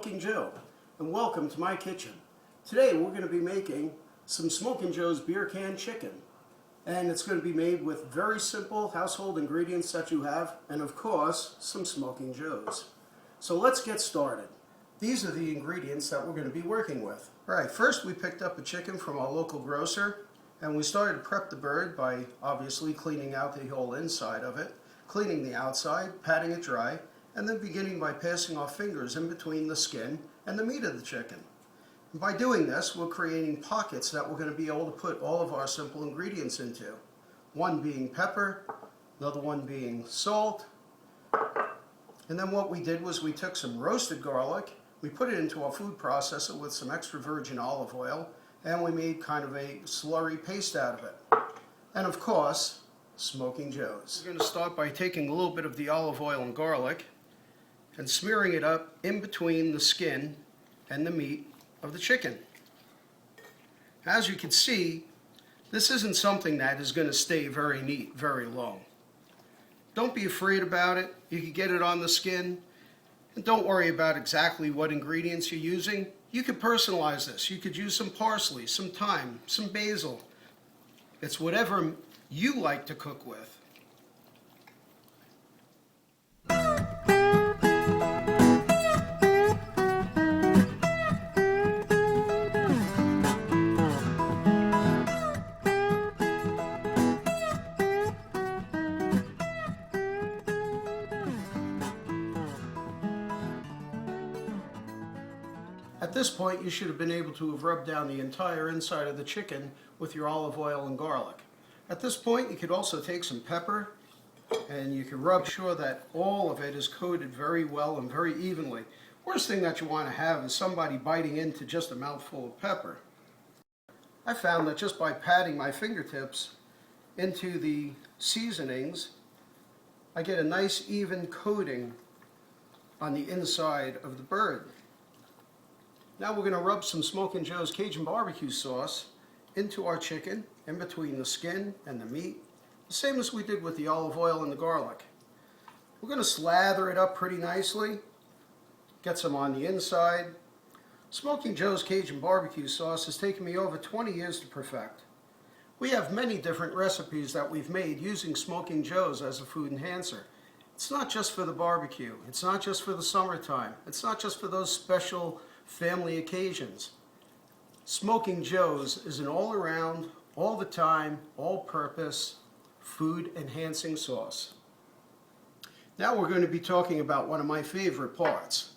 Smoking Joe, and welcome to my kitchen. Today we're going to be making some Smokin' Joe's beer can chicken, and it's going to be made with very simple household ingredients that you have, and of course some Smokin' Joe's. So let's get started. These are the ingredients that we're going to be working with. Alright, first we picked up a chicken from our local grocer, and we started to prep the bird by obviously cleaning out the whole inside of it, cleaning the outside, patting it dry, and then beginning by passing our fingers in between the skin and the meat of the chicken. And by doing this, we're creating pockets that we're going to be able to put all of our simple ingredients into. One being pepper, another one being salt, and then what we did was we took some roasted garlic, we put it into our food processor with some extra virgin olive oil, and we made kind of a slurry paste out of it. And of course, Smokin' Joe's. We're going to start by taking a little bit of the olive oil and garlic and smearing it up in between the skin and the meat of the chicken. As you can see, this isn't something that is going to stay very neat very long. Don't be afraid about it. You can get it on the skin, and don't worry about exactly what ingredients you're using. You could personalize this. You could use some parsley, some thyme, some basil. It's whatever you like to cook with. At this point, you should have been able to have rubbed down the entire inside of the chicken with your olive oil and garlic. At this point, you could also take some pepper and you can rub sure that all of it is coated very well and very evenly. Worst thing that you want to have is somebody biting into just a mouthful of pepper. I found that just by patting my fingertips into the seasonings, I get a nice even coating on the inside of the bird. Now we're going to rub some Smokin' Joe's Cajun barbecue sauce into our chicken, in between the skin and the meat, the same as we did with the olive oil and the garlic. We're going to slather it up pretty nicely, get some on the inside. Smokin' Joe's Cajun barbecue sauce has taken me over 20 years to perfect. We have many different recipes that we've made using Smokin' Joe's as a food enhancer. It's not just for the barbecue, it's not just for the summertime, it's not just for those special family occasions. Smokin' Joe's is an all-around, all the time, all-purpose food enhancing sauce. Now we're going to be talking about one of my favorite parts.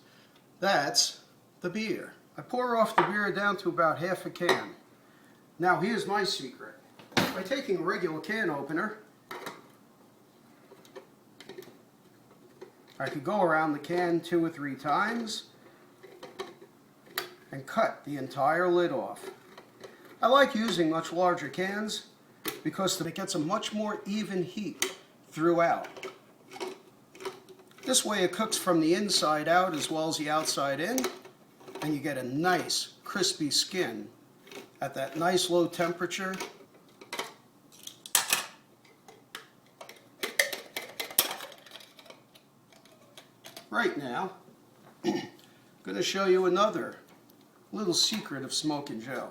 That's the beer. I pour off the beer down to about half a can. Now here's my secret. By taking a regular can opener, I could go around the can 2 or 3 times and cut the entire lid off. I like using much larger cans because it gets a much more even heat throughout. This way it cooks from the inside out as well as the outside in, and you get a nice crispy skin at that nice low temperature. Right now, I'm going to show you another little secret of Smokin' Joe.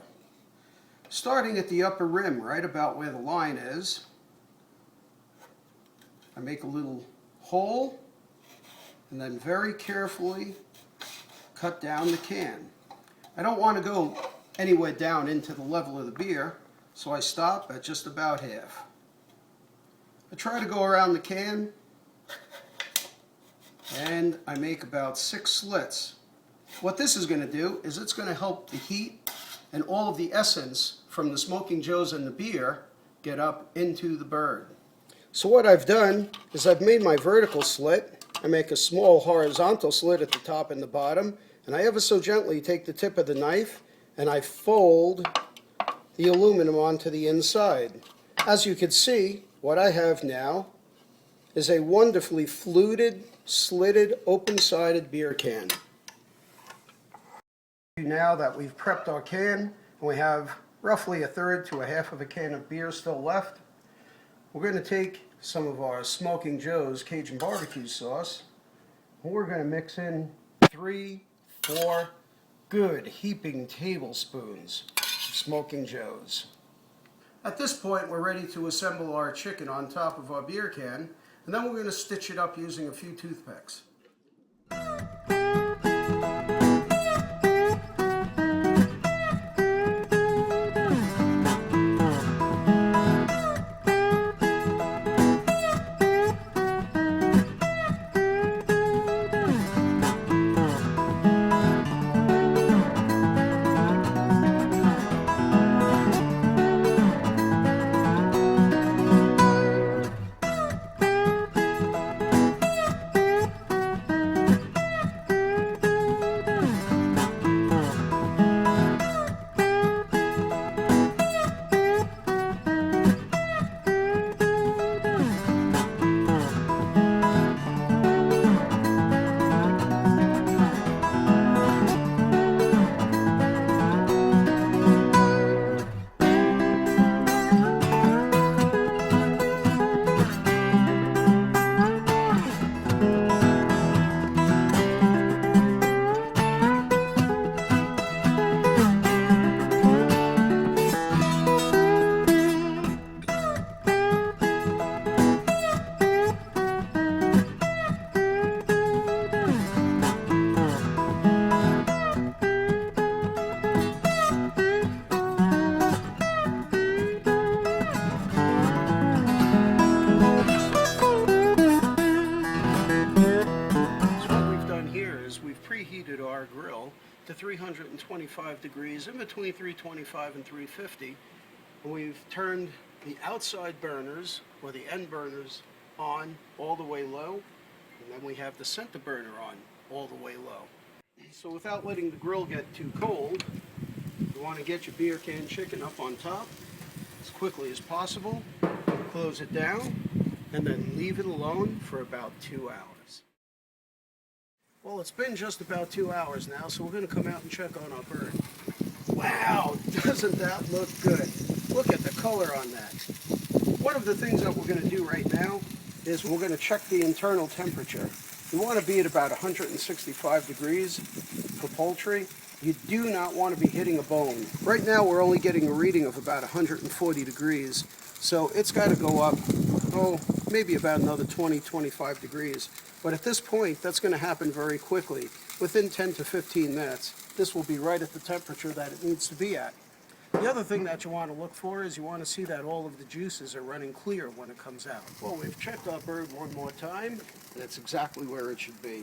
Starting at the upper rim, right about where the line is, I make a little hole and then very carefully cut down the can. I don't want to go anywhere down into the level of the beer, so I stop at just about half. I try to go around the can and I make about 6 slits. What this is going to do is it's going to help the heat and all of the essence from the Smokin' Joe's and the beer get up into the bird. So what I've done is I've made my vertical slit. I make a small horizontal slit at the top and the bottom, and I ever so gently take the tip of the knife and I fold the aluminum onto the inside. As you can see, what I have now is a wonderfully fluted, slitted, open-sided beer can. Now that we've prepped our can, and we have roughly 1/3 to 1/2 of a can of beer still left, we're going to take some of our Smokin' Joe's Cajun barbecue sauce, and we're going to mix in 3 4 good heaping tablespoons of Smokin' Joe's. At this point, we're ready to assemble our chicken on top of our beer can, and then we're going to stitch it up using a few toothpicks. Preheated our grill to 325 degrees, in between 325 and 350, and we've turned the outside burners, or the end burners, on all the way low, and then we have the center burner on all the way low. So without letting the grill get too cold, you want to get your beer can chicken up on top as quickly as possible, close it down, and then leave it alone for about 2 hours. Well, it's been just about 2 hours now, so we're going to come out and check on our bird. Wow, doesn't that look good? Look at the color on that. One of the things that we're going to do right now is we're going to check the internal temperature. You want to be at about 165 degrees for poultry. You do not want to be hitting a bone. Right now we're only getting a reading of about 140 degrees, so it's got to go up, maybe about another 20-25 degrees. But at this point, that's going to happen very quickly. Within 10 to 15 minutes, this will be right at the temperature that it needs to be at. The other thing that you want to look for is you want to see that all of the juices are running clear when it comes out. Well, we've checked our bird one more time, and it's exactly where it should be.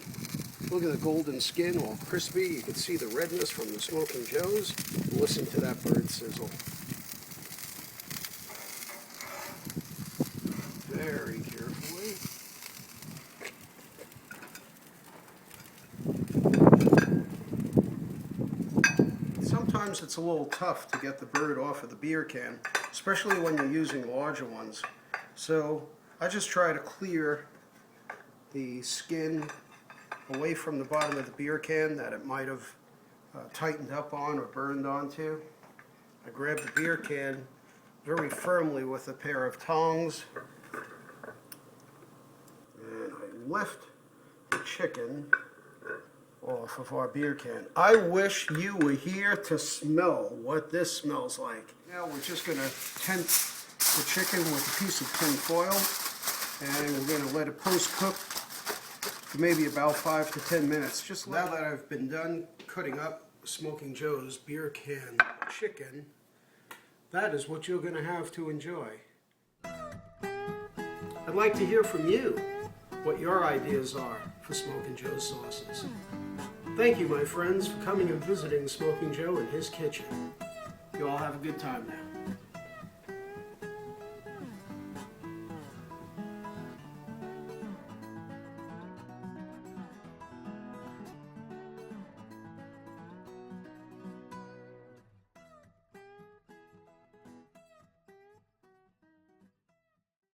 Look at the golden skin, all crispy. You can see the redness from the Smokin' Joe's. Listen to that bird sizzle. Very carefully. Sometimes it's a little tough to get the bird off of the beer can, especially when you're using larger ones. So I just try to clear the skin away from the bottom of the beer can that it might have tightened up on or burned onto. I grab the beer can very firmly with a pair of tongs, and I lift the chicken off of our beer can. I wish you were here to smell what this smells like. Now we're just going to tent the chicken with a piece of tin foil, and we're going to let it post-cook for maybe about 5 to 10 minutes. Just now that I've been done cutting up Smokin' Joe's beer can chicken, that is what you're going to have to enjoy. I'd like to hear from you what your ideas are for Smokin' Joe's sauces. Thank you, my friends, for coming and visiting Smokin' Joe in his kitchen. You all have a good time now.